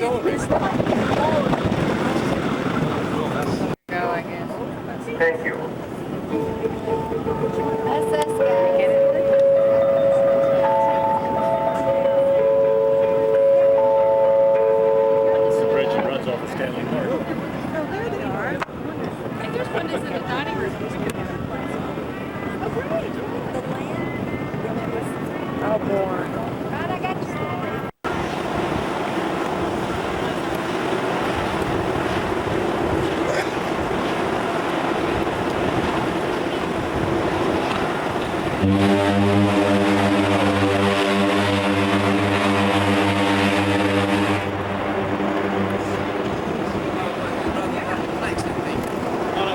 accelerate. Go, I guess. Thank you. That's this guy. Get it? It's the bridge that runs off of Stanley Park. Oh, there they are. I think there's one that's in the dining room. Oh, boy. Right, I got you.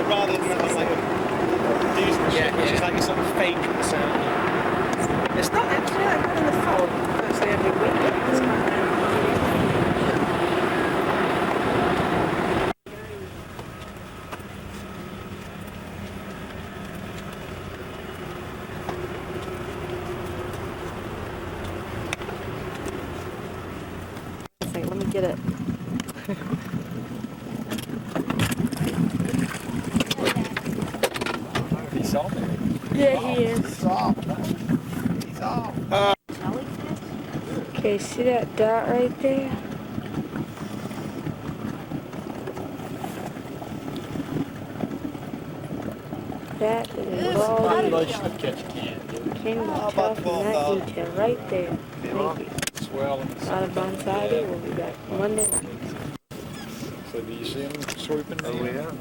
Rather than like a diesel ship, which is like some fake sound. It's not actually like one in the phone. It's every weekend. It's kind Let me get it. He's on there. Yeah, he is. He's off. Okay, see that dot right there? That is Population of catch can. King of tough and that detail right there. Thank you. Swell and Out of Bonsai, we'll be back Monday night. So do you see him swooping down? Oh, yeah.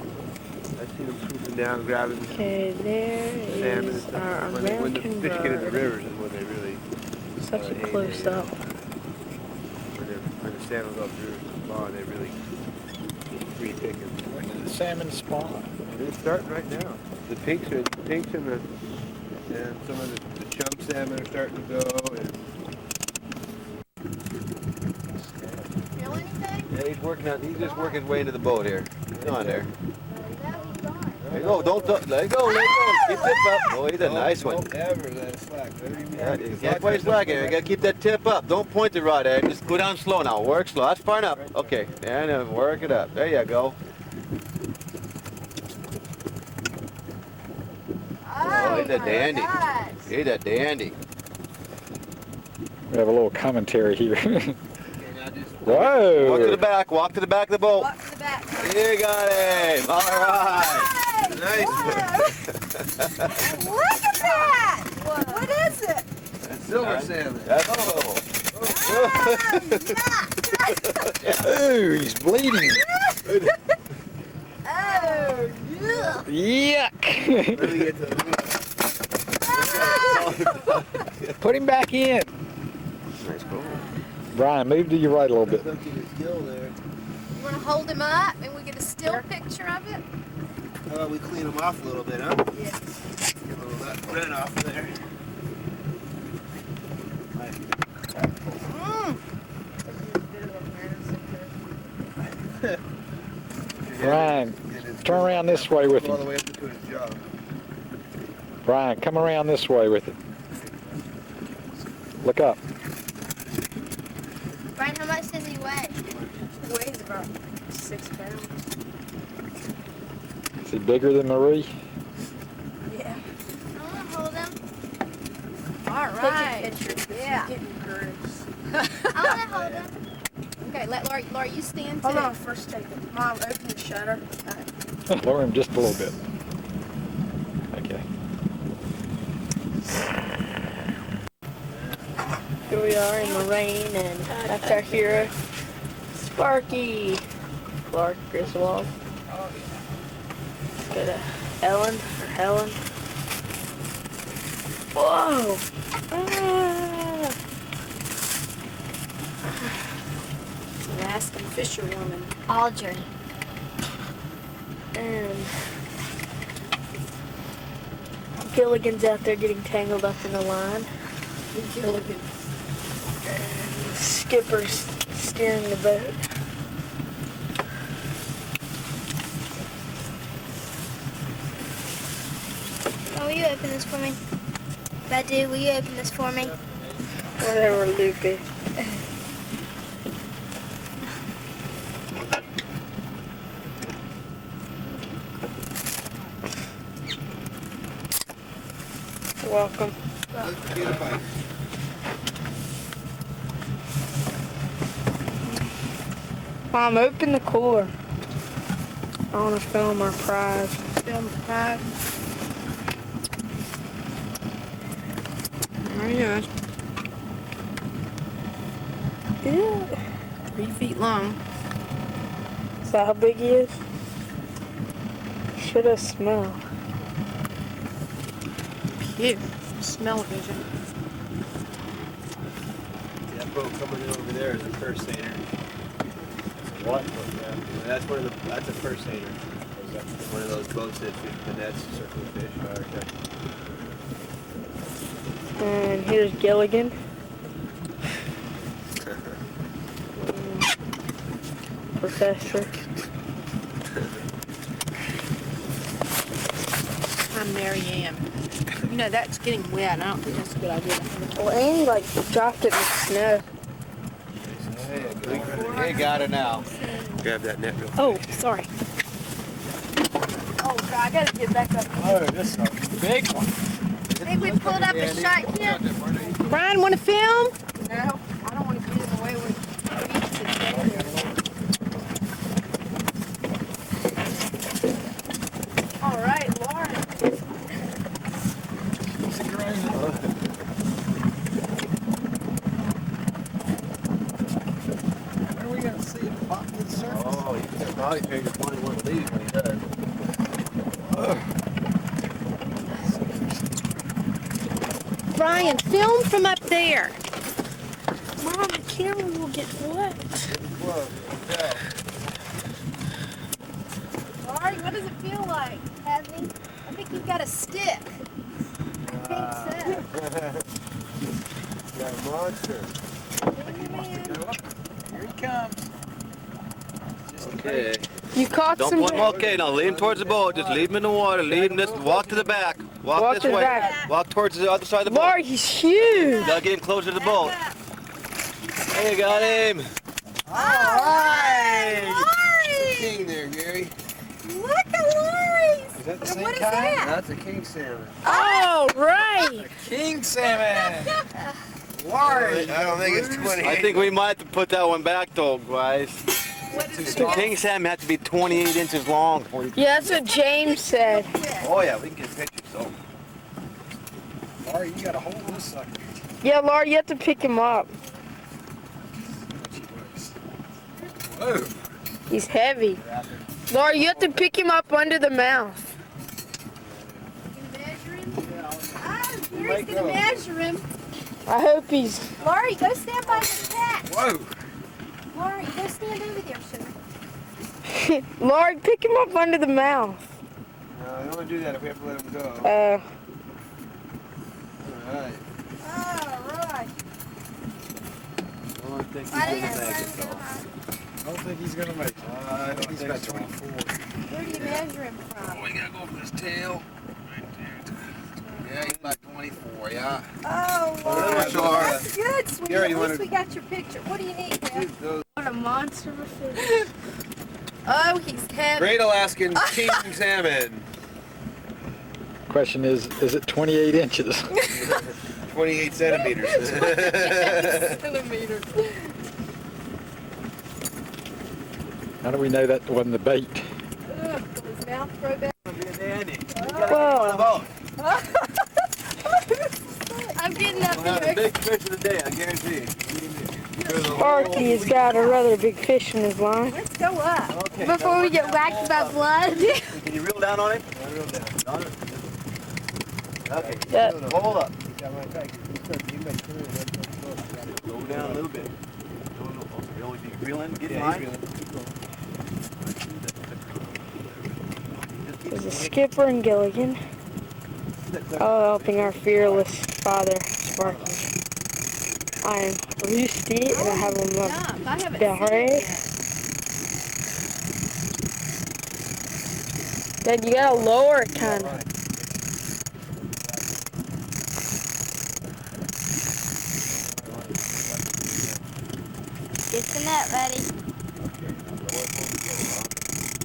I see them swooping down, grabbing Okay, there salmon and is stuff. our When the American fish get in the bird. rivers is when they really... Such a hate close it, up. When the salmon go up through the spawn, they really free picking. When did the salmon spawn? They're starting right now. The pinks and some of the chum salmon are starting to go. And Feel anything? Yeah, he's just working his way into the boat here. He's on there. There you go, let it go, keep tip up. Oh, he's a nice one. Don't ever let it slack. Yeah, you can't play slack here, you gotta keep that tip up. Don't point the rod at it, just go down slow now, work slow, that's far enough. Okay, and then work it up, there you go. Oh, he's a dandy. He's a dandy. We have a little commentary here. Walk to Whoa! the back of the boat. Walk to the back. You got him, all right. Nice Look at that! What is it? silver salmon. That's Oh, he's bleeding. Oh, yeah. Yuck! Let me get to the Put him back in. nice goal. Brian, move to your right a little bit. Stuck in his gill there. You want to hold him up and we get a still picture of it? How about we clean him off a little bit, huh? Yeah. Get a little of that red off of there. Brian, turn around this way with All the him. way up to his jaw. Brian, come around this way with it. Look up. Brian, how much does he weigh? weighs about 6 pounds. Is he bigger than Marie? Yeah. I want to hold him. All Take right. a picture. Yeah. Getting gross. I want to hold him. Okay, let Laura, you stand too. Hold on, first take it. Mom, open the shutter. Lower him just a little bit. Okay. Here we are in the rain, and that's our hero, Sparky Clark Griswold. Go to Ellen, or Helen. Whoa! Ah. Alaskan fisherwoman. Aldrin. And Gilligan's out there getting tangled up in the line. Gilligan. And Skipper's steering the boat. Oh, will you open this for me? Badu, will you open this for me? Whatever, Loopy. welcome. Mom, open the cooler. I want to film our prize. Film the prize. There he is. Yeah. 3 feet long. Is that how big he is? Should have smelled. Phew. Smell-o-vision. That boat coming in over there is a Pursainer. It's a what boat, yeah. And that's that's a Pursainer. One of those boats that the nets circle the fish. And here's Gilligan. Professor. I'm Mary Ann. You know, that's getting wet. I don't think that's a good idea. Well, Annie like dropped it in the snow. Hey, got it now. Grab that net real quick. Oh, sorry. Oh God, I gotta get back up. Oh, this is a big one. I think we pulled up a shot here. Brian, want to film? No, I don't want to get in the way with All right, Lauren. When are we going to see it pop to the surface? Oh, you can probably figure one one to leave when he does. Brian, film from up there. Mom, the camera will get wet. Laurie, what does it feel like? Heavy? I think you've got a stick. I think so. Got a monster. Here he comes. Okay. You caught Don't some. point him. Okay, now lead him towards the boat. Just leave him in the water. Lead him this. Walk to the back. Walk this to the way. back. Walk towards the other side of the boat. Laurie, he's huge. Gotta get him closer to the boat. Hey, you got him. Alright! Laurie! King there, Gary. Look at Laurie's! Is that the And same what is kind? that? That's a king salmon. Oh, right. King salmon! Laurie! I don't think it's 28. I think we might have to put that one back though, guys. What is The king salmon has to be 28 inches long. Yeah, that's what James said. Oh yeah, we can get pictures though. Laurie, you got to hold this sucker. Yeah, Laurie, you have to pick him up. Whoa! He's heavy. Laurie, you have to pick him up under the mouth. Measure him? Oh, Gary's gonna measure him. I hope he's. Laurie, go stand by the cat. Whoa! Laurie, go stand over there, sugar. Laurie, pick him up under the mouth. No, I don't want to do that if we have to let him go. Alright. All right. I don't think he's Why gonna didn't make I it though. I don't think he's going to make it. I don't He's think about so. 24. Where do you measure him from? We gotta go over his tail. Yeah, he's about 24, yeah. Oh, little Laurie, short. that's good, sweetie. Gary, At you least wanna- we got your picture. What do you need, Dad? Those What a monster of a fish. Oh, he's heavy. Great Alaskan king salmon. Question is it 28 inches? 28 centimeters. Centimeters. How do we know that wasn't the bait? Ugh, will his mouth throw back? Whoa. I'm getting up We'll have the here. big fish of the day, I guarantee. Sparky has got a rather big fish in his line. Let's go up. Okay. Before we get whacked by blood. Can you reel down on it? Reel down. Okay. Yeah. Hold up. Go down a little bit. No. Okay, you reel in, get in line. There's a skipper and Gilligan. All helping our fearless father, Sparky. I am Rusty, and I have a I haven't Barre. Dad, you gotta lower it kinda. Get the net ready.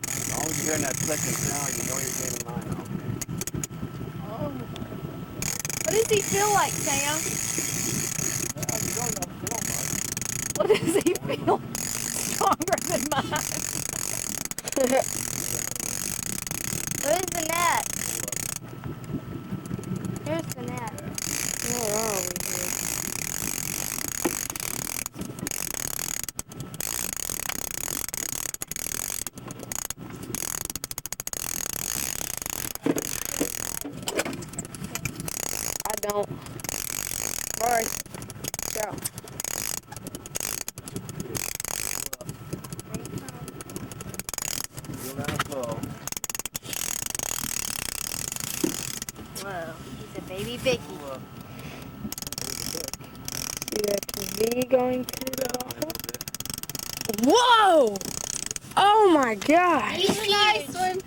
As long as you're hearing that clicking sound, you know you're getting in line now. What does he feel like, Sam? What does he feel? Stronger than mine. Where's the net? Here's the net. Where are we here? I don't. Alright. Go. Reel down slow. Whoa, he's a baby Vicky. See that V going through the water? Whoa! Oh my gosh! He's a nice one.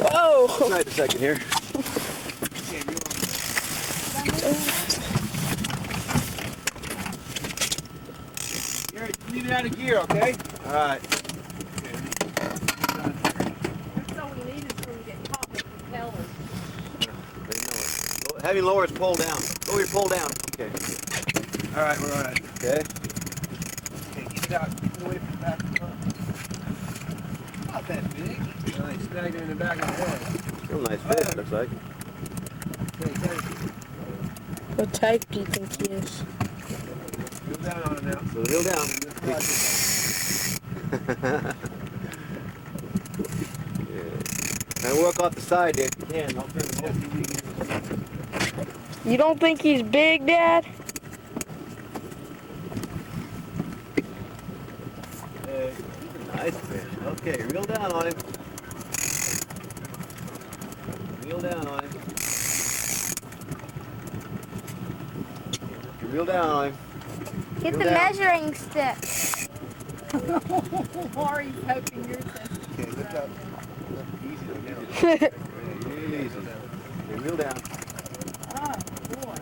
Whoa! Wait a second here. Leave it out of gear, okay? All right. That's all we need is when we get caught with propellers. Have your lowers pull down. Lower your pull down. Okay. All right, we're all right. Okay. Okay, keep it out. Keep it away from the back of the truck. Not that big. Nice. Snagged it in the back of the head. Still a nice fish, looks like. Okay, okay. What type do you think he is? Go down on it now. So reel down. Yeah. And work off the side there if you can. I'll turn the boat. You don't think he's big, Dad? Nice fish. Okay, reel down on him. Reel down on him. Reel down on him. Get Go the down. measuring stick. Lori's hoping yours says. Okay, lift up. Easy to get Real easy. Okay, reel down. Oh, boy.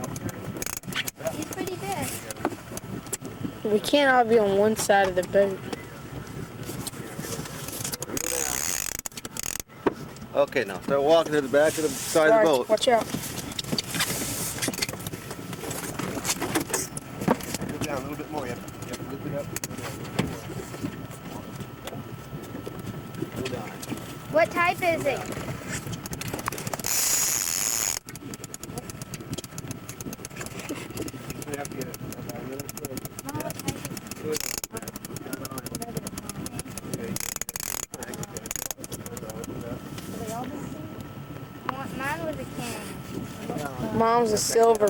He's pretty big. We can't all be on one side of the boat. Okay, now start walking to the back of the side of the Sarge, boat. watch out. Lift down a little bit more. You have to lift it up. Reel down. What type is it? You have to get it. Mom, what type is it? Mine was a king. Mom's a silver.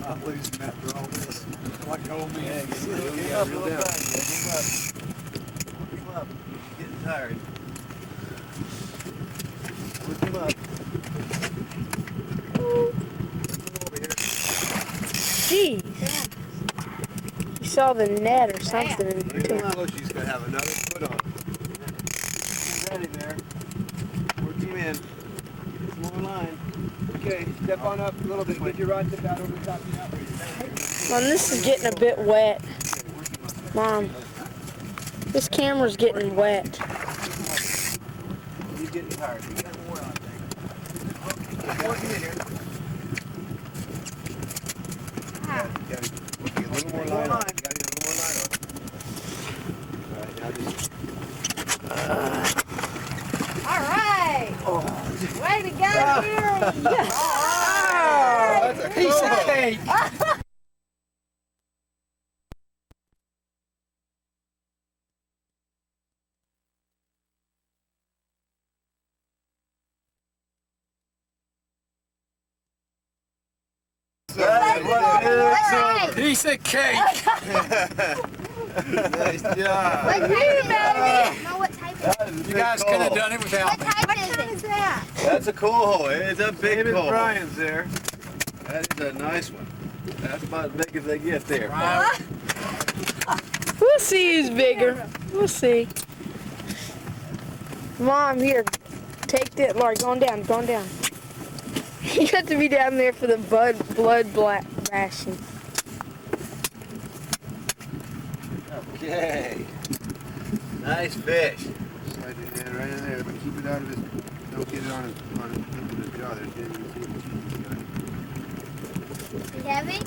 I'm losing after all this. Like old man. Reel down. Move up. Getting tired. Lift him up. Jeez. You saw the net or something. Look how close she's going to have another foot on. Get ready there. Work him in. Some more line. Okay, step on up a little bit. Get your rod tip out over the top of the outrigger. Mom, this is getting a bit wet. Mom, this camera's getting wet. He's getting tired. You got more on there. Work him in here. Ah. You gotta get a little more line on. You gotta get a little more line on. All right, now just. All right. Way to go, Gary. That's a piece of cake. Piece of cake. Nice job. What type is it? No, what type is it? You guys could have done it without What me. type is that? That's a coal. It's a big David coal. Bryan's there. That is a nice one. That's about as big as they get there. We'll see who's bigger. We'll see. Mom, here. Take that, Laurie. Going down, going down. You have to be down there for the blood bashing. Okay. Nice fish. Slide your hand right in there, but keep it out of his. Don't get it on into his jaw. There's getting the Is he heavy?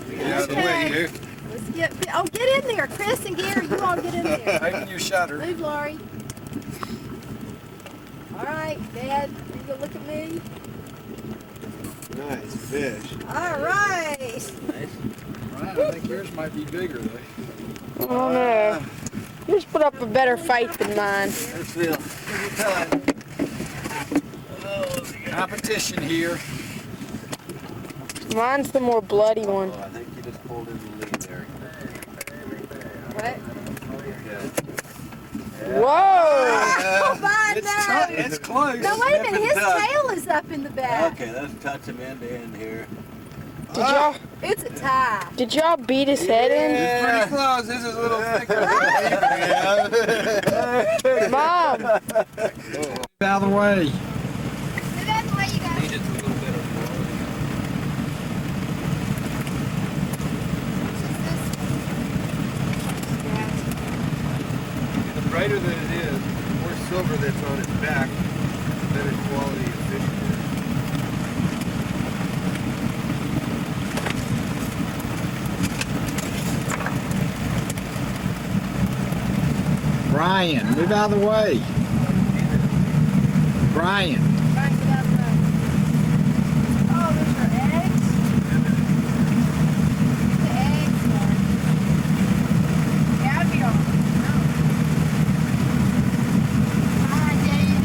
Get out of the way here. Let's get in there. Chris and Gary, you all get in there. Tighten your shutter. Move, Laurie. All right, Dad, you go look at me. Nice fish. All right. Nice. Ryan, I think yours might be bigger though. Oh no. Yours put up a better fight than mine. Let's feel. Time. Competition here. Mine's the more bloody one. Oh, I think you just pulled in the lead there. What? Whoa! Oh, my It's, no. it's close. No, wait a minute. His tail is up in the back. Okay, let's touch him end to end here. It's a tie. Did y'all beat his head It's pretty close. This is a little thicker. in? Mom! Out of the way. Move out of the way, you guys. The brighter that it is, the more silver that's on its back, the better quality of fish it is. Brian, move out of the way. Brian. Oh, there's your eggs. The eggs are. Caviar. Hi, Dave.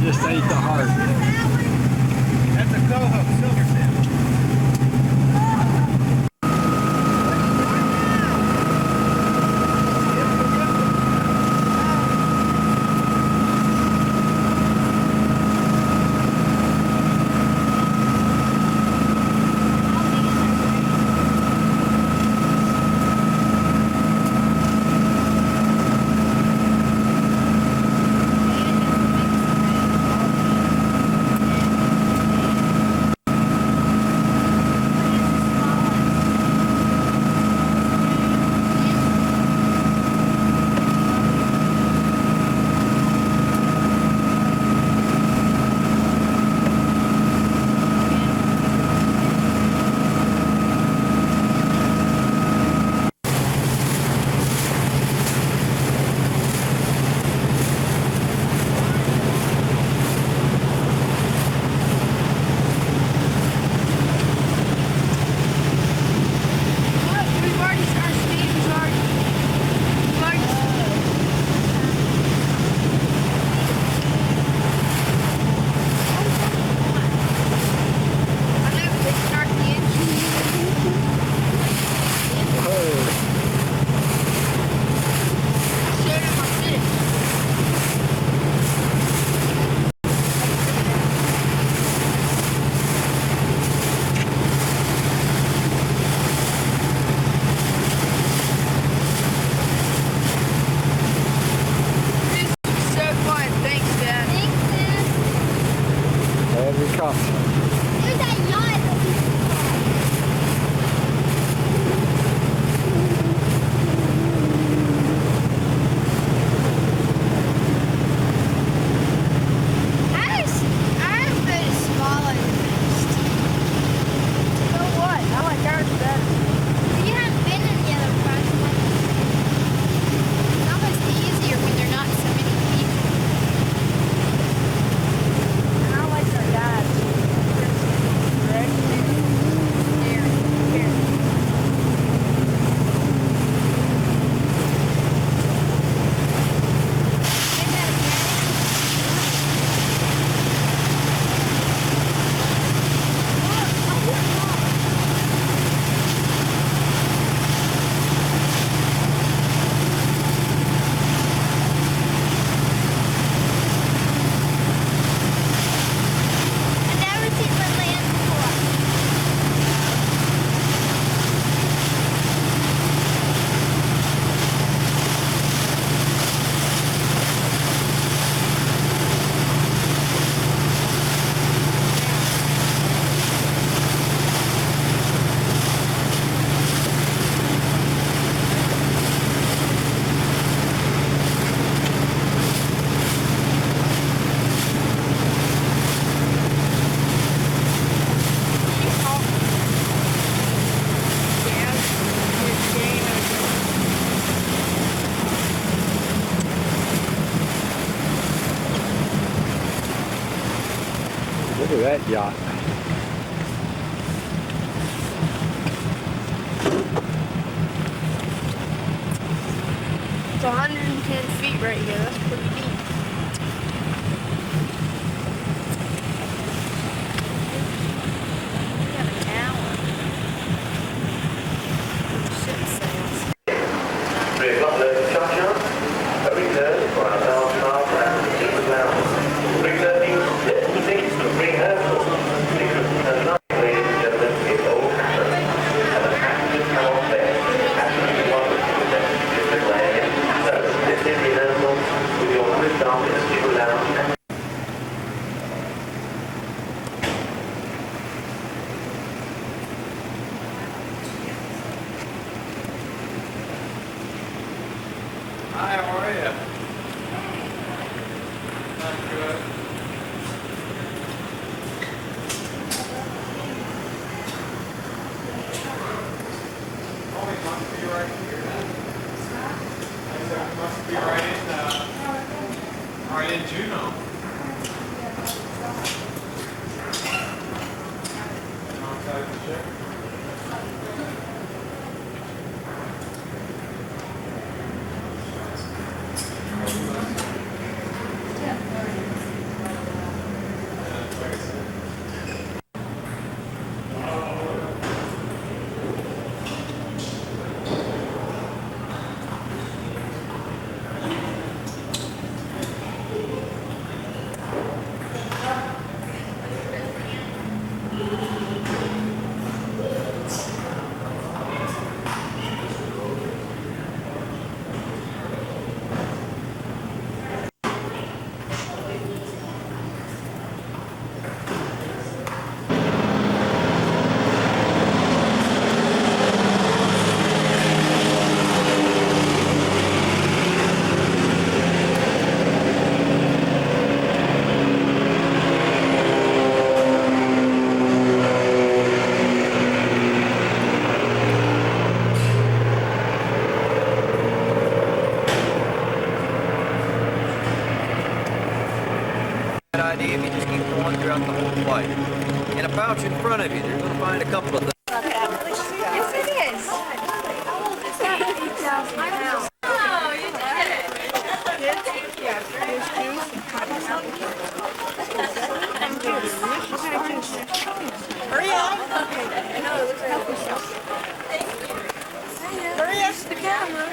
Just ate the heart. That's a coho, silverfin. Every cup. There's that yacht that we Look at that yacht. It's 110 feet right here. That's pretty deep. We have an hour. Ship sails. 3 o'clock, ladies and gentlemen. A return for our South Star and Secret Lounge. Returning tickets to rehearsal. Secret and night, ladies and gentlemen, is all happened. And an active come on there. Absolutely wonderful with that Secret Lounge. So, this is rehearsal with your Chris Dark in the Secret Lounge. Hi, how are you? Not good. Oh, it must be right here then. I said it must be right in Juneau. Outside the ship. Idea if you just keep going throughout the whole flight. In a pouch in front of you, you're going to find a couple of things. Yes, it is. Oh, you did it. Hurry up. Hurry up to the camera.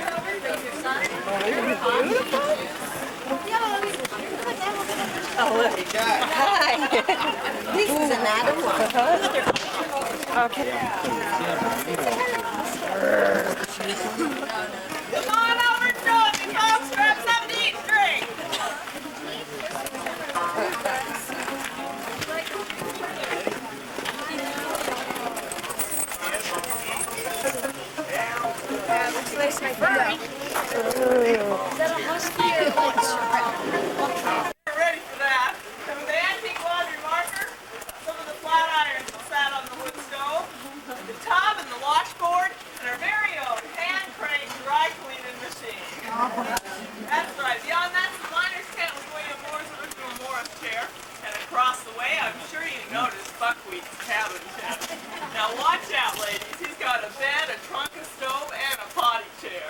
Oh, look. Hi. This is another one. Okay. Come on over, Dorothy, folks. Grab something to eat and drink. Ready for that. Some of the antique laundry marker, some of the flat irons that sat on the wood stove, the tub and the washboard, and our very own hand-cranked dry cleaning machine. That's right. Beyond that, the miner's tent with William Moore's original Morris chair. And across the way, I'm sure you noticed Buckwheat's cabin tent. Now watch out, ladies. He's got a bed, a trunk, a stove, and a potty chair.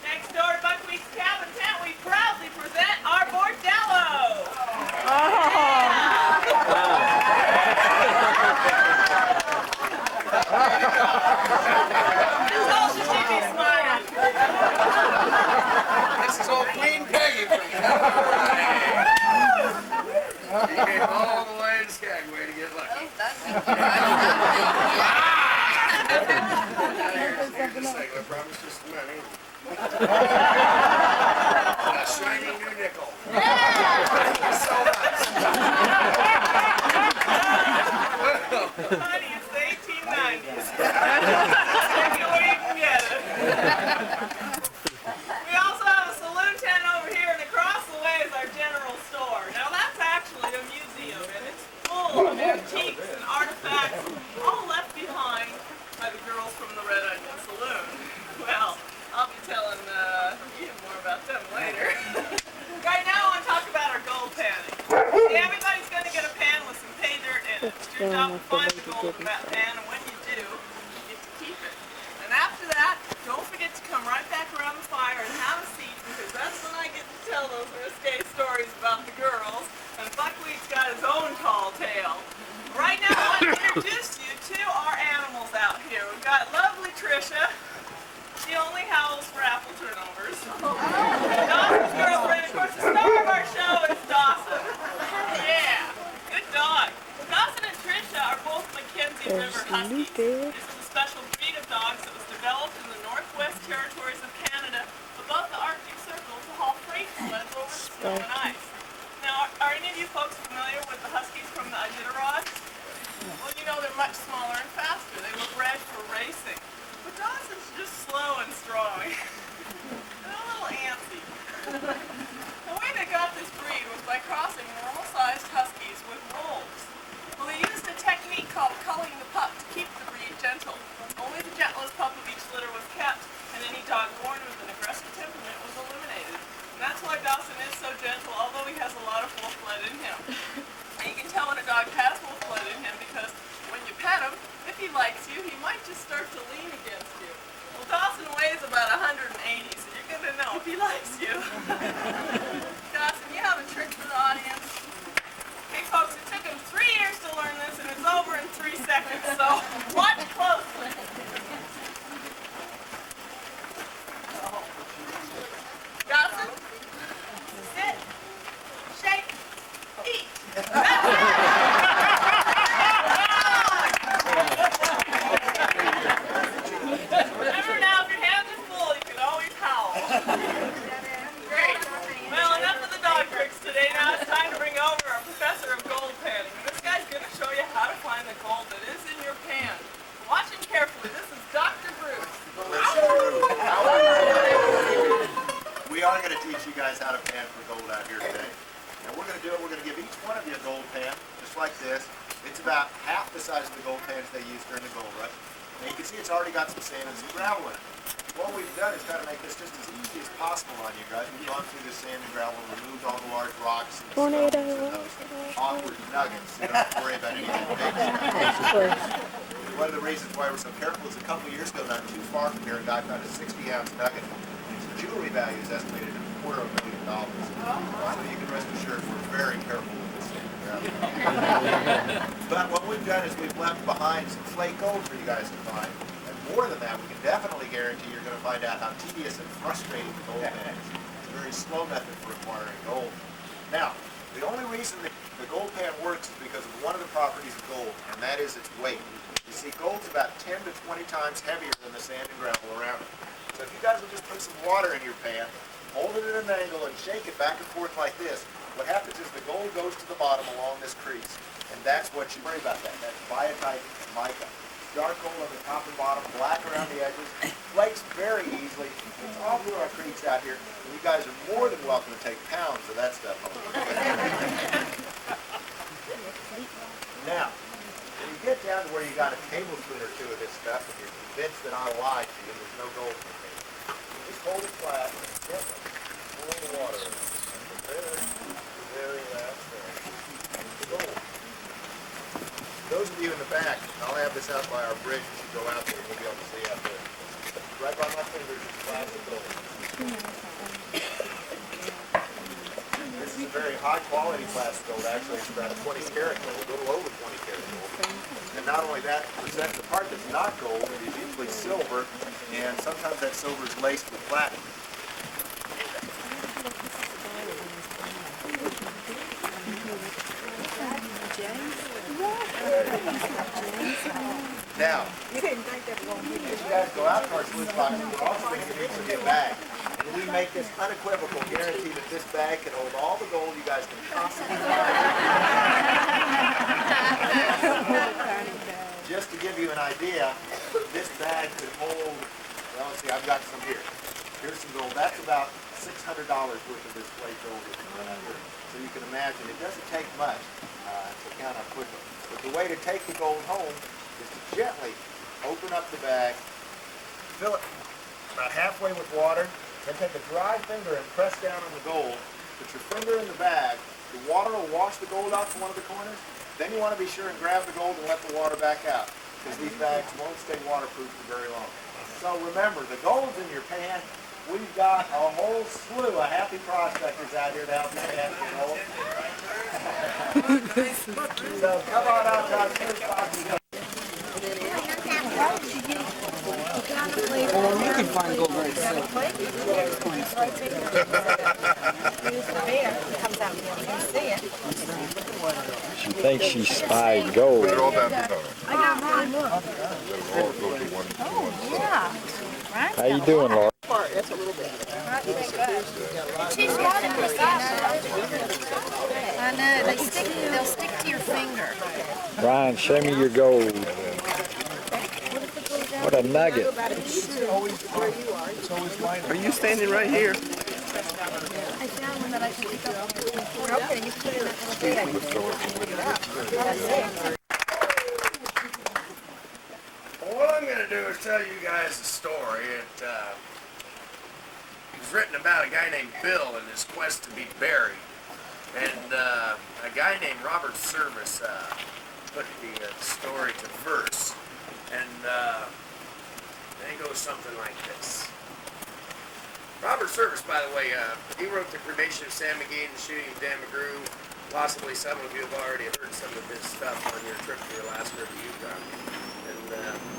Next door to Buckwheat's cabin tent, we proudly present our bordello. I told you she'd be smiling. This is old Queen Peggy from California. She came all the way to Skagway to get lucky. I promised you some money. And a shiny new nickel. So much. Honey, it's the 1890s. Take it where you can get it. We also have a saloon tent over here, and across the way is our general store. Now that's actually a museum, and it's full of antiques and artifacts, all left behind by the girls from the Red Onion Saloon. Well, I'll be telling you more about them later. Right now, I want to talk about our gold panning. See, everybody your doing job to what the find lady the gold did in that instead. pan, and when you do, you get to keep it. And after that, don't forget to come right back around the fire and have a seat, because that's when I get to tell those risque stories about the girls, and Buckwheat's got his own tall tale. Right now, I want to introduce you to our animals out here. We've got lovely Tricia. She only howls for apple turnovers. Dawson's girlfriend, of course, the star of our show is Dawson. Yeah, good dog. Dawson and Tricia are both Mackenzie There's River Huskies. Lupe. This is a special breed of dogs that was developed in the Northwest Territories of Canada above the Arctic Circle to haul freight sleds over snow and ice. Now, are any of you folks familiar with the Huskies from the Iditarods? Well, you know they're much smaller and faster. They were bred for racing. But Dawson's just slow and strong. And a little antsy. The way they got this breed was by crossing normal-sized Huskies with wolves. Well, they used a technique called culling the pup to keep the breed gentle. Only the gentlest pup of each litter was kept, and any dog born with an aggressive temperament was eliminated. And that's why Dawson is so gentle, although he has a lot of wolf blood in him. And you can tell when a dog has wolf blood in him because when you pet him, if he likes you, he might just start to lean against you. Well, Dawson weighs about 180, so you're going to know if he likes you. Dawson, you have a trick for the audience? Hey, folks, it took him 3 years to learn this, and it's over in 3 seconds, so watch closely. Dawson, sit, shake, eat. Remember now, if your hands are full, you can always howl. Great. Well, enough of the dog tricks today. Now it's time to bring over our professor of gold panning. And this guy's going to show you how to find the gold that is in your pan. Watch him carefully. This is Dr. Bruce. We are going to teach you guys how to pan for gold out here today. And we're going to do it, we're going to give each one of you a gold pan, just like this. It's about half the size of the gold pans they used during the gold rush. And you can see it's already got some sand and some gravel in it. What we've done is try to make this just as easy as possible on you guys. We've gone through the sand and gravel and removed all the large rocks and stones and those awkward nuggets. You don't have to worry about anything big. One of the reasons why we're so careful is a couple years ago, not too far from here, a guy found a 60-ounce nugget. Its jewelry value is estimated at $250,000. So you can rest assured we're very careful with this sand and gravel. But what we've done is we've left behind some flake gold for you guys to find. And more than that, we can definitely guarantee you're going to find out how tedious and frustrating the gold pan is. It's a very slow method for acquiring gold. Now, the only reason that the gold pan works is because of one of the properties of gold, and that is its weight. You see, gold's about 10 to 20 times heavier than the sand and gravel around it. So if you guys will just put some water in your pan, hold it at an angle, and shake it back and forth like this, what happens is the gold goes to the bottom along this crease. And that's what you worry about that. That's biotite mica. Dark gold on the top and bottom, black around the edges. Flakes very easily. It's all through our creeks out here. And you guys are more than welcome to take pounds of that stuff home. Now, when you get down to where you got a tablespoon or two of this stuff and you're convinced that I lied to you, there's no gold in it. Just hold it flat and gently pour the water in. The very last thing. The gold. Those of you in the back, I'll have this out by our bridge as you go out there. You'll be able to see out there. Right by my fingers is plastic gold. This is a very high quality plastic gold. Actually, it's about a 20 karat gold, a little over 20 karat gold. And not only that, the part that's not gold is usually silver, and sometimes that silver is laced with platinum. Now, as you guys go out to our sluice boxes, we're also going to give each of you a bag. And we make this unequivocal guarantee that this bag can hold all the gold you guys can possibly find. Just to give you an idea, this bag could hold, well, let's see, I've got some here. Here's some gold. That's about $600 worth of this flake gold that we run out here. So you can imagine, it doesn't take much to count up quickly. But the way to take the gold home is to gently open up the bag, fill it about halfway with water, then take a dry finger and press down on the gold. Put your finger in the bag. The water will wash the gold out from one of the corners. Then you want to be sure and grab the gold and let the water back out, because these bags won't stay waterproof for very long. So remember, the gold's in your pan. We've got a whole slew of happy prospectors out here to help you pan gold. So come on out to our first box. You can find gold very simple. She thinks she spied gold. I got mine, look. How you doing, Laura? Too small to put I know, they'll stick to your finger. Ryan, show me your gold. What a nugget. Are you standing right here? I found one that I can pick up. Okay, you put it in that little bag. Well, what I'm going to do is tell you guys a story. It was written about a guy named Bill and his quest to be buried. And a guy named Robert Service put the story to verse. And it goes something like this. Robert Service, by the way, he wrote The Cremation of Sam McGee and The Shooting of Dan McGrew. Possibly some of you have already heard some of his stuff on your trip to Alaska or the Yukon.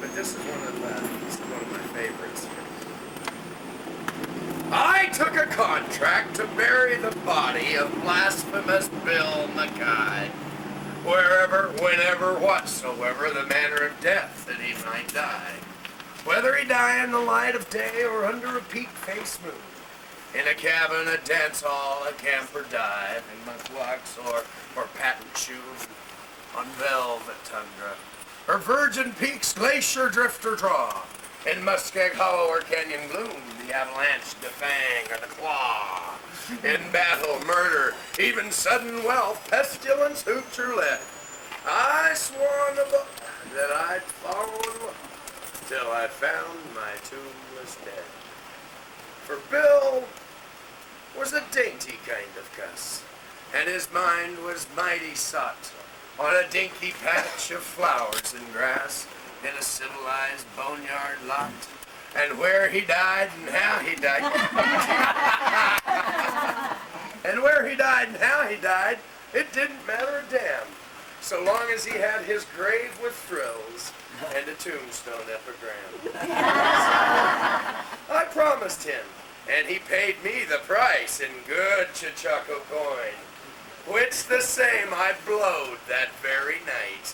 But this is one of my favorites. I took a contract to bury the body of blasphemous Bill Mackay, wherever, whenever, whatsoever the manner of death that he might die, whether he die in the light of day or under a peak-faced moon, in a cabin, a dance hall, a camper dive, in mucklucks or patent shoes on velvet tundra, or Virgin Peaks glacier drifter draw, in Muskeg Hollow or Canyon Gloom, the avalanche, the fang, or the claw, in battle, murder, even sudden wealth, pestilence, hooch, or lead. I swore on the book that I'd follow along till I found my tombless dead. For Bill was a dainty kind of cuss, and his mind was mighty sought on a dinky patch of flowers and grass in a civilized boneyard lot. And where he died and how he died, and where he died and how he died, it didn't matter a damn, so long as he had his grave with thrills and a tombstone epigram. I promised him, and he paid me the price in good Chachaco coin, which the same I blowed that very night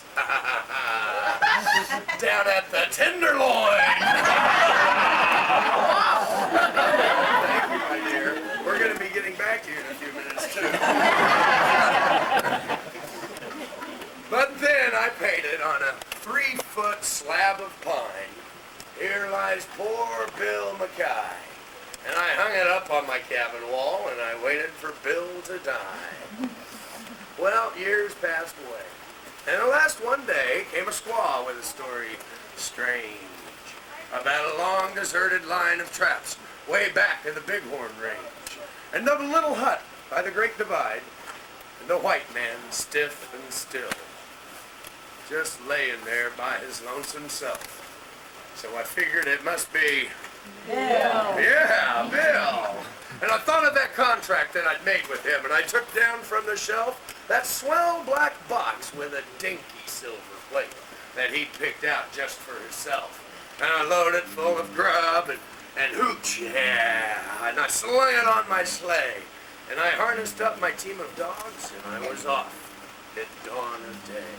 down at the Tenderloin. Thank you, my dear. We're going to be getting back to you in a few minutes, too. But then I painted on a 3-foot slab of pine, "Here lies poor Bill Mackay." And I hung it up on my cabin wall, and I waited for Bill to die. Well, years passed away. And at last one day came a squaw with a story strange about a long deserted line of traps way back in the Bighorn Range, and of a little hut by the Great Divide, and the white man stiff and still, just laying there by his lonesome self. So I figured it must be Bill. Yeah, Bill. And I thought of that contract that I'd made with him, and I took down from the shelf that swell black box with a dinky silver plate that he'd picked out just for himself. And I loaded it full of grub and hooch, yeah. And I slung it on my sleigh, and I harnessed up my team of dogs, and I was off at dawn of day.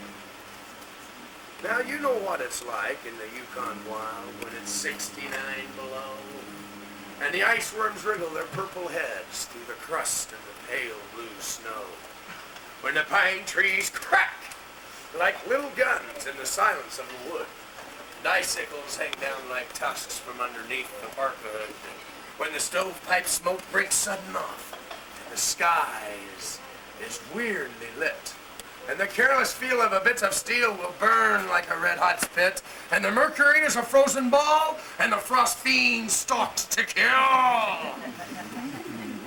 Now, you know what it's like in the Yukon wild when it's 69 below, and the ice worms wriggle their purple heads through the crust of the pale blue snow, when the pine trees crack like little guns in the silence of the wood, and icicles hang down like tusks from underneath the parka hood, when the stovepipe smoke breaks sudden off, and the sky is weirdly lit, and the careless feel of a bit of steel will burn like a red-hot spit, and the mercury is a frozen ball, and the frost fiend stalks to kill.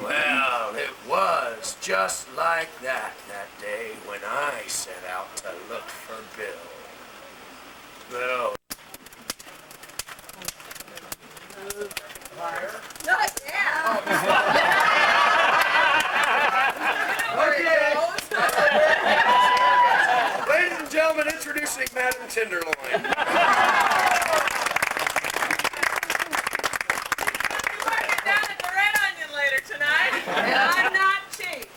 Well, it was just like that day when I set out to look for Bill. Bill. Ladies and gentlemen, introducing Madam Tenderloin. Working down at the Red Onion later tonight, and I'm not cheap.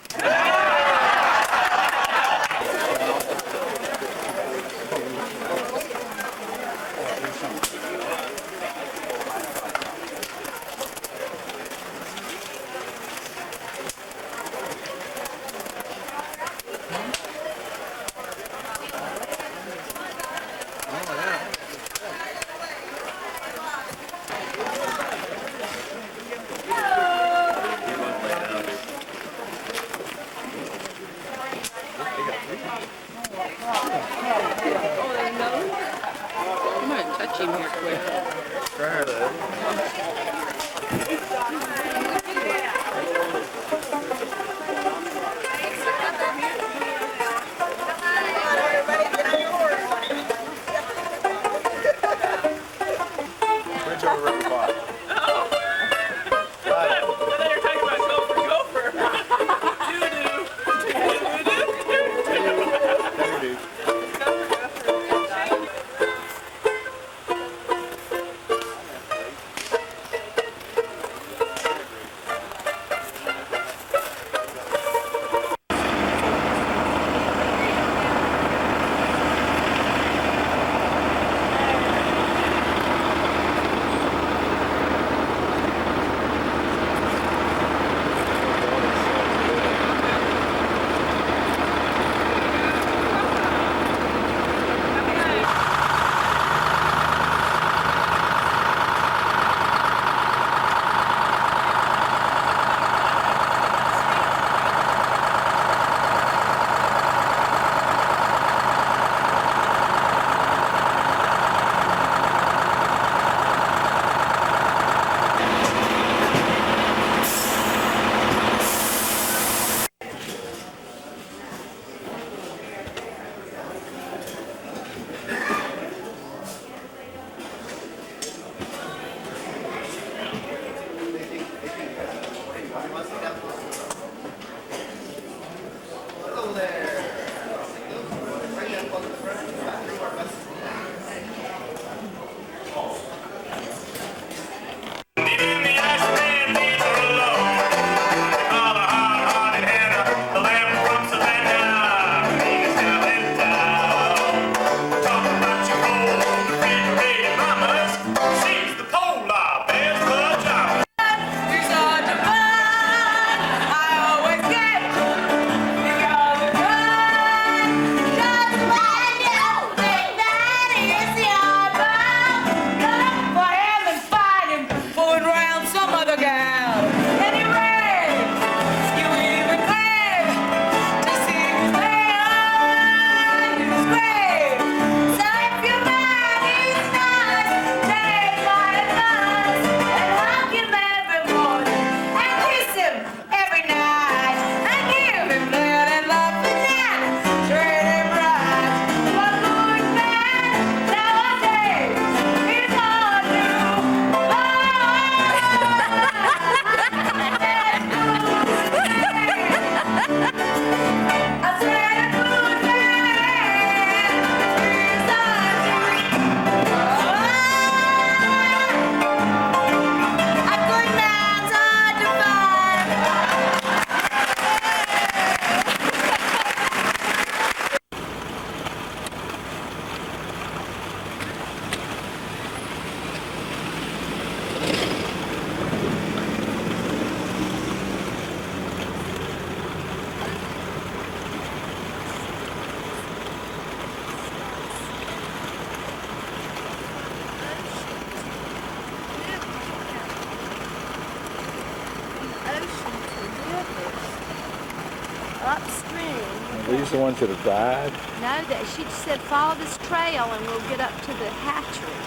These the ones that have died? No, that she said follow this trail and we'll get up to the hatchery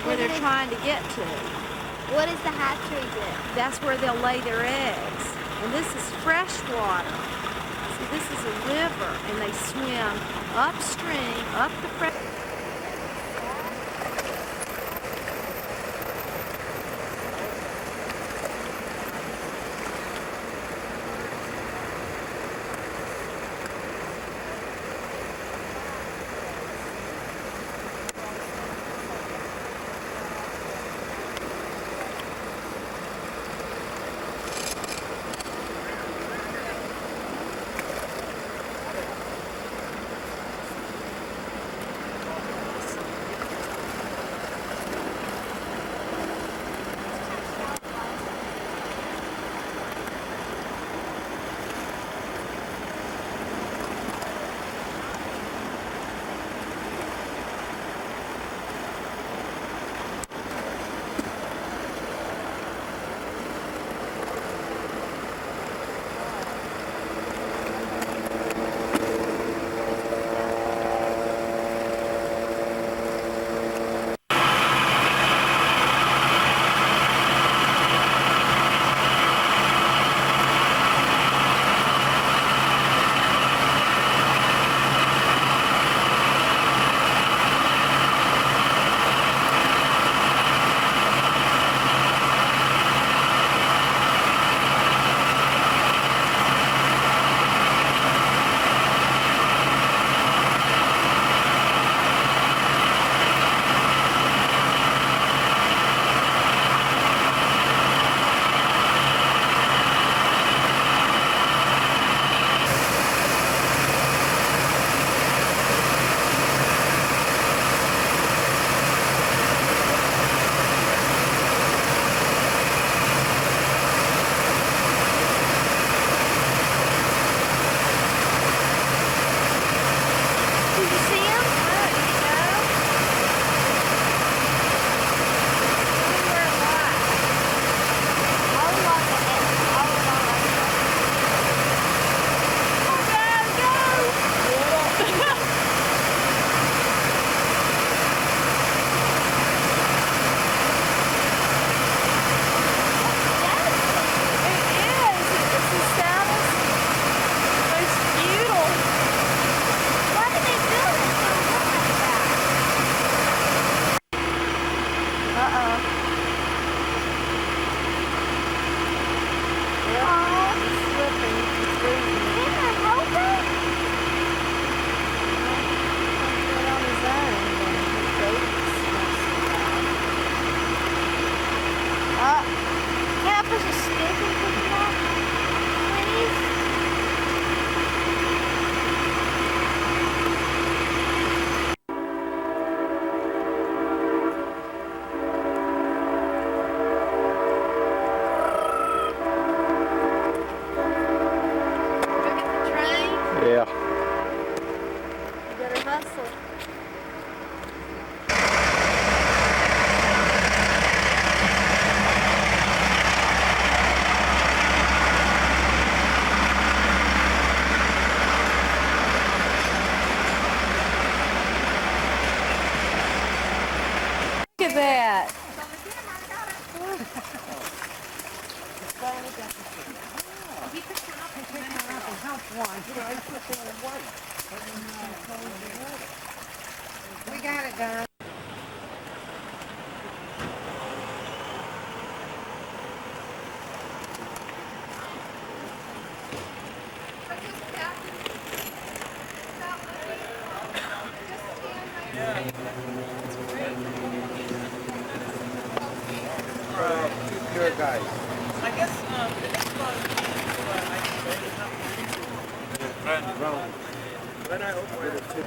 where they're trying to get to. What is the hatchery bit? That's where they'll lay their eggs. And this is fresh water. See, this is a river, and they swim upstream, up the fresh. Look at that. We got it done. Here, guys. I guess the next one I can say when I open it.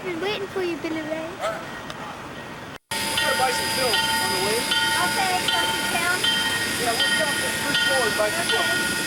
We're waiting for you, Billy Ray. We're gonna buy some film on the way. Okay, come to town. Yeah, we'll come to the first floor and buy some film.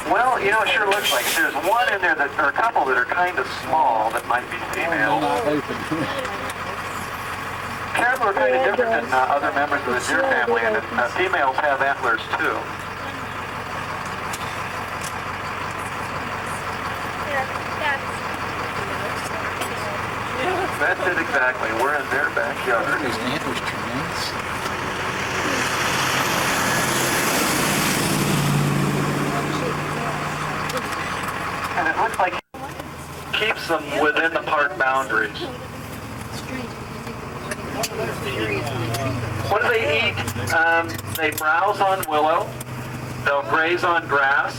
Well, you know, it sure looks like it. There's one in there that, or a couple that are kind of small that might be female. Caribou are kind of different than other members of the deer family, and females have antlers too. That's it exactly. We're in their backyard. His antlers tremendous. And it looks like keeps them within the park boundaries. What do they eat? They browse on willow. They'll graze on grass.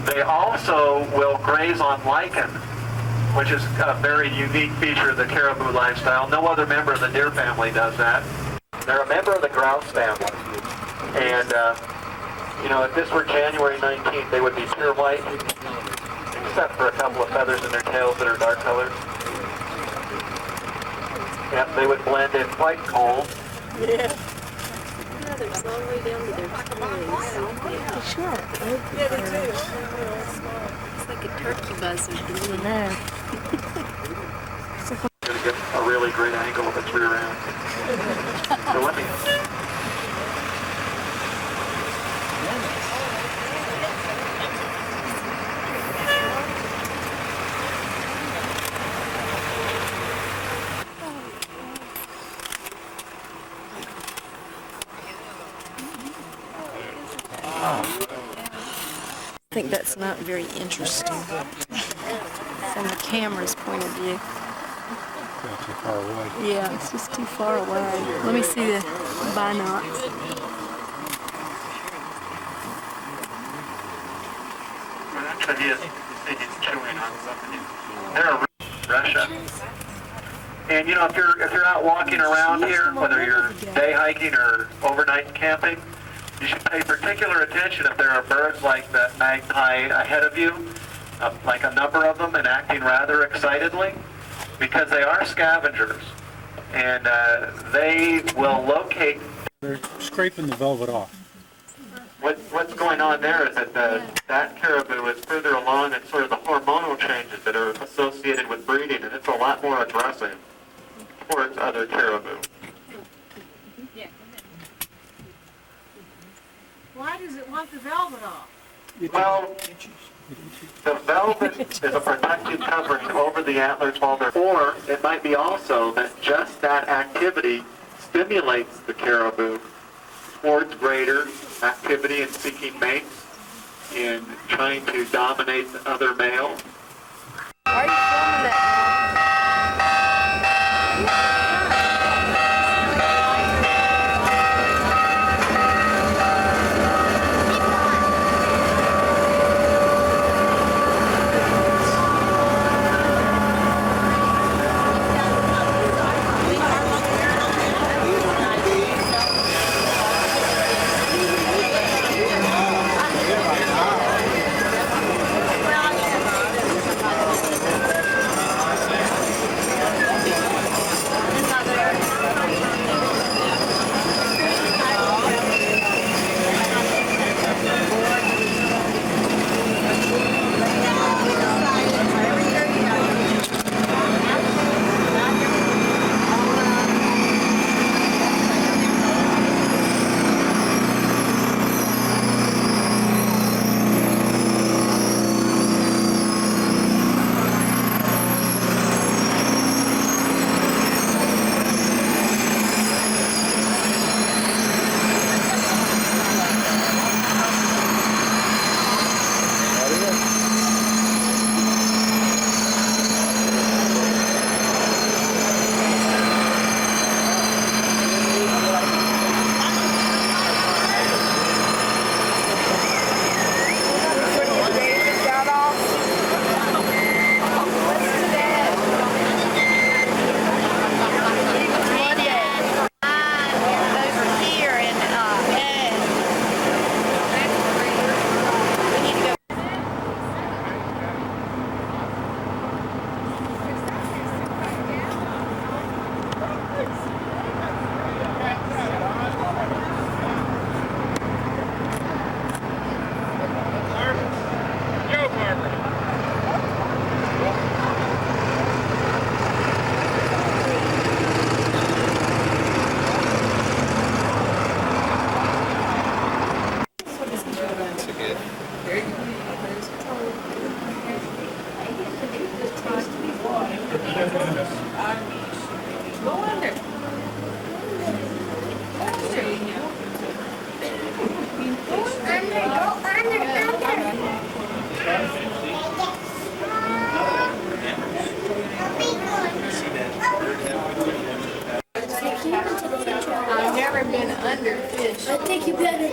They also will graze on lichen, which is a very unique feature of the caribou lifestyle. No other member of the deer family does that. They're a member of the grouse family. And, you know, if this were January 19th, they would be pure white, except for a couple of feathers in their tails that are dark colored. Yep, they would blend in quite cold. Yeah. Yeah, they're slowly down to their toes. Sure. Yeah, they do. It's like a turkey buzzard. No. Gonna get a really great angle of its rear end. So let me. I think that's not very interesting from the camera's point of view. Too far away. Yeah, it's just too far away. Let me see the binocs. Chewing on something. They're in Russia. And you know, if you're out walking around here, whether you're day hiking or overnight camping, you should pay particular attention if there are birds like that magpie ahead of you, like a number of them, and acting rather excitedly, because they are scavengers, and they will locate. They're scraping the velvet off. What's going on there is that that caribou is further along in sort of the hormonal changes that are associated with breeding, and it's a lot more aggressive towards other caribou. Why does it want the velvet off? Well, the velvet is a protective covering over the antlers while they're, or it might be also that just that activity stimulates the caribou towards greater activity in seeking mates, in trying to dominate the other male. Why are you filming that? Well, good. Go under. I've never been under fish. I think you better. We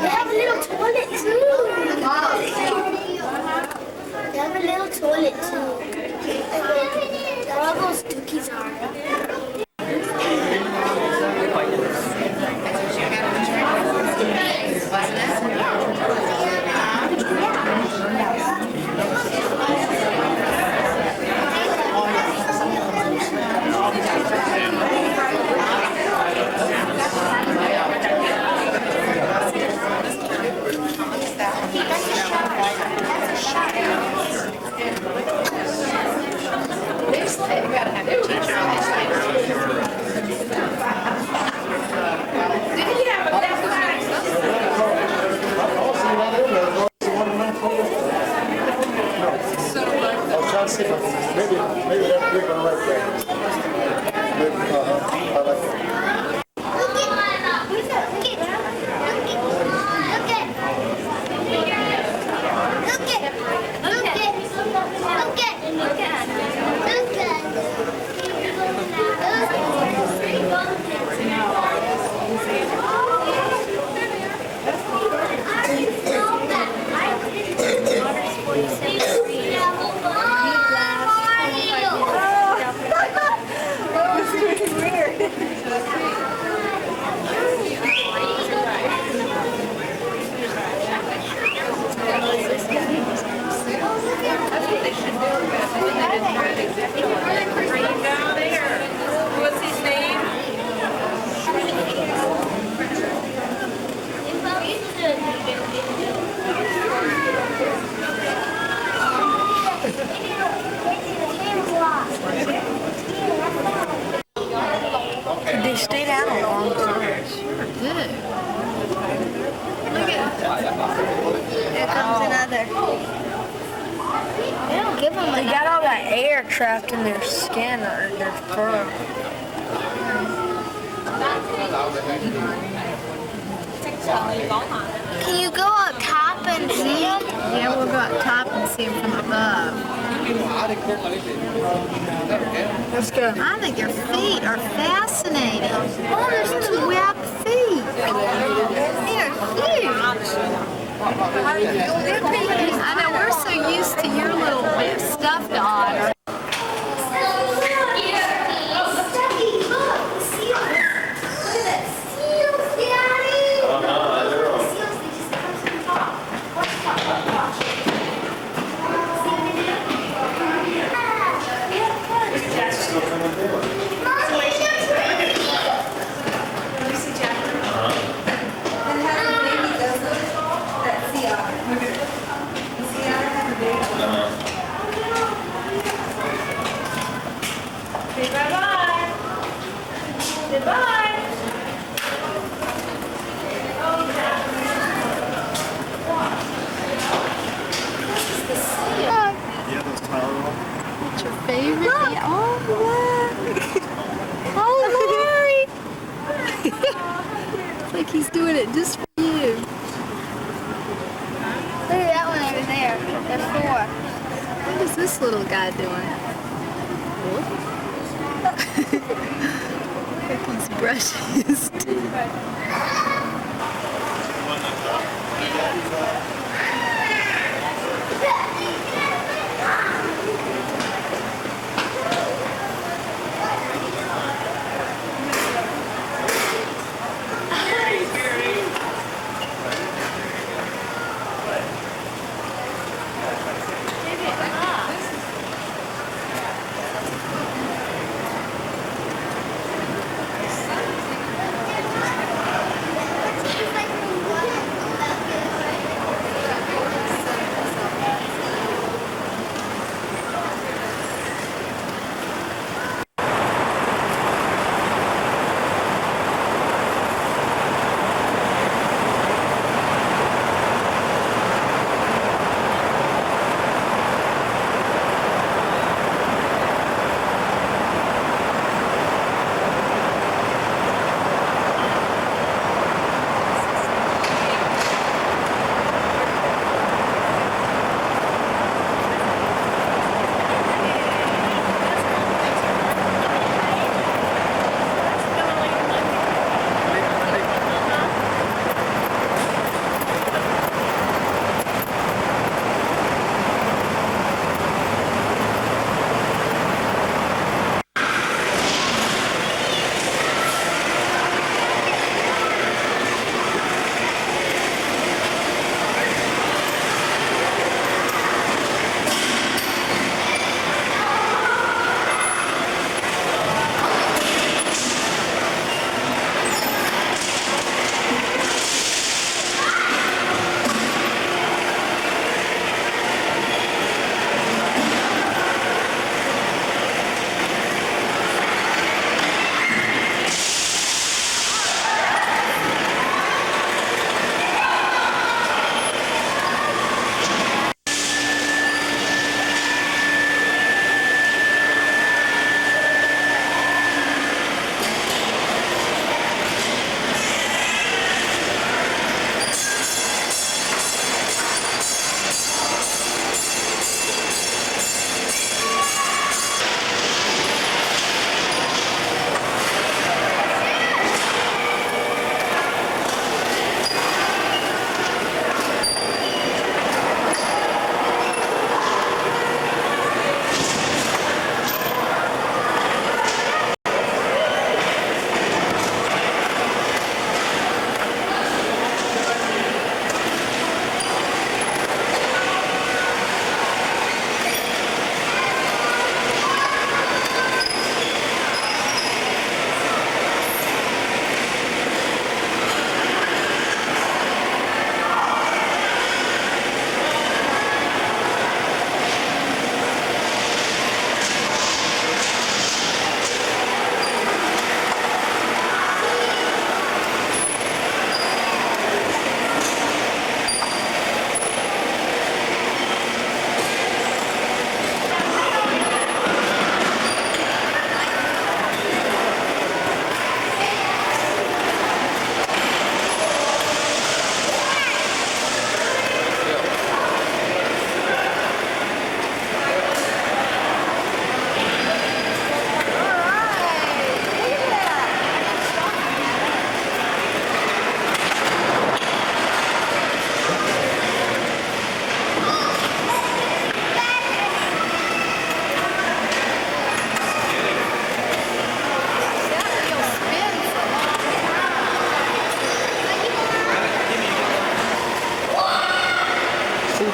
have a little toilet too. They have a little toilet too. Where all those dookies are. Maybe that's big one right there. I like that. What's his name? They stayed out a long time. Good. Look at here comes another. They don't give them They got all that air trapped in their skin or their fur. Can you go up top and see them? Yeah, we'll go up top and see them from above. Let's go. I think their feet are fascinating. Oh, there's two Webbed feet. They're huge. I know, we're so used to your little stuffed dog. Say bye-bye. Goodbye. Yeah, those Tylenol. What's your favorite? Yeah. Oh, look. Oh, Lori. It's like he's doing it just for you. Look at that one over there. There's four. What is this little guy doing? He's brushing his teeth.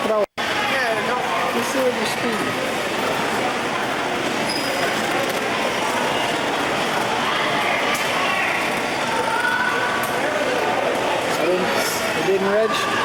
Throw it. Yeah, no. Just see what you're speeding. It didn't register.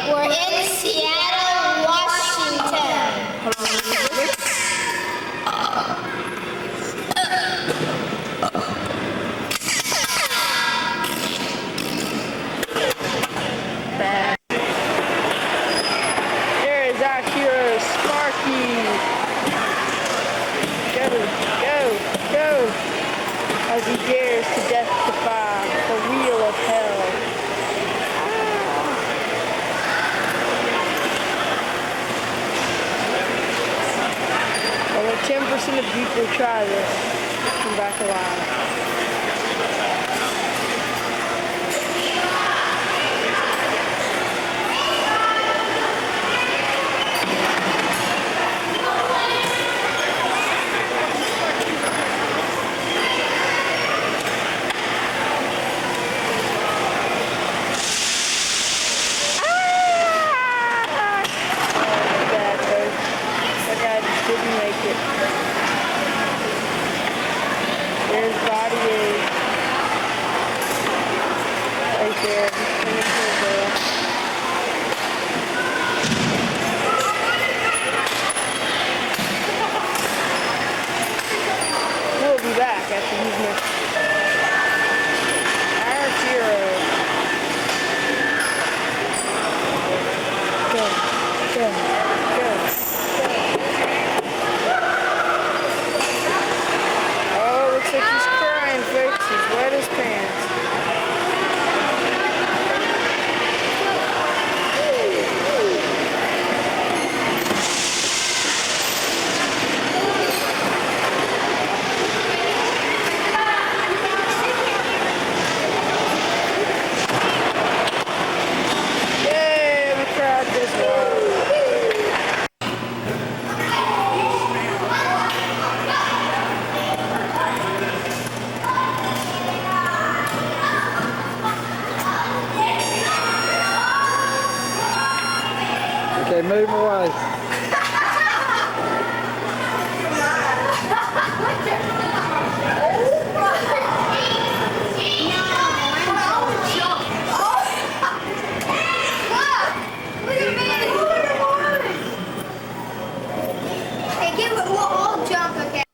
We're in Seattle, Washington. There is our hero, Sparky. Go, as he dares to death defy the wheel of hell. Although 10% of people try this, come back alive. Didn't make it. There's body aid. Right there. We'll be back after these missions. Our hero. Go. Looks like he's crying, folks. He's wet his pants. Yay, the crowd does well. Okay, move away. We'll all jump, okay?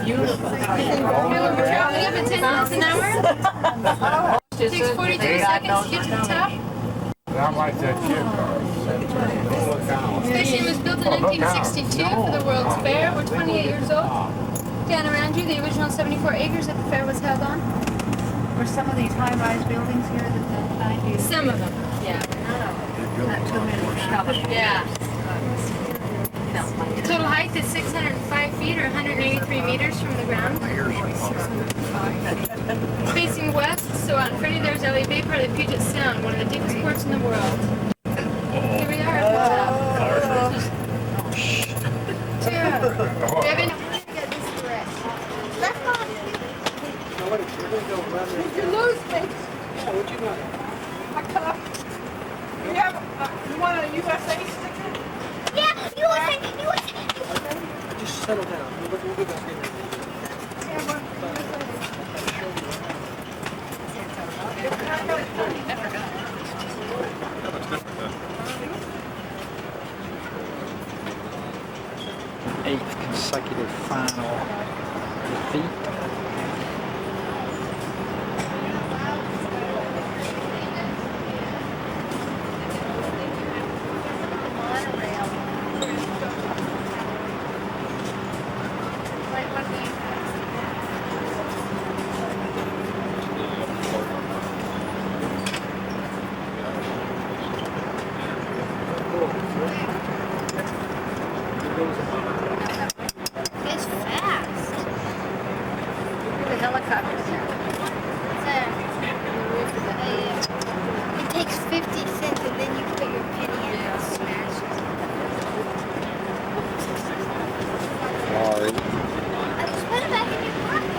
beautiful. Traveling up at 10 miles an hour. Takes 42 seconds to get to the top. I like that chip. Station was built in 1962 for the World's Fair. We're 28 years old. Down around you, the original 74 acres that the fair was held on. Were some of these high-rise buildings here that the 90s? Some of them, yeah. Not too many. Yeah. The total height is 605 feet or 183 meters from the ground. Facing west, so out in front of you there's LA Bay, part of the Puget Sound, one of the deepest ports in the world. Here we are at the top. Did you lose me? Yeah, what'd you want? You want a USA sticker? Yeah, USA. Just settle down. We'll go back in. Eighth consecutive final defeat. It's fast. The helicopters here. It takes 50 cents and then you put your penny in and smash it. I just put it back in your pocket.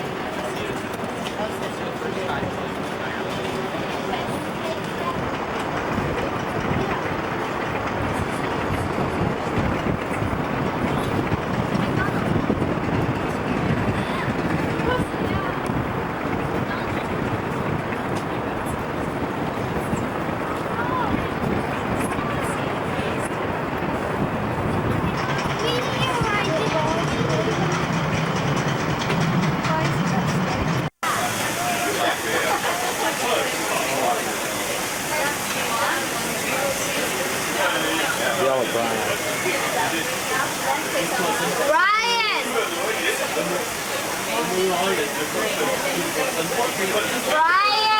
Ryan!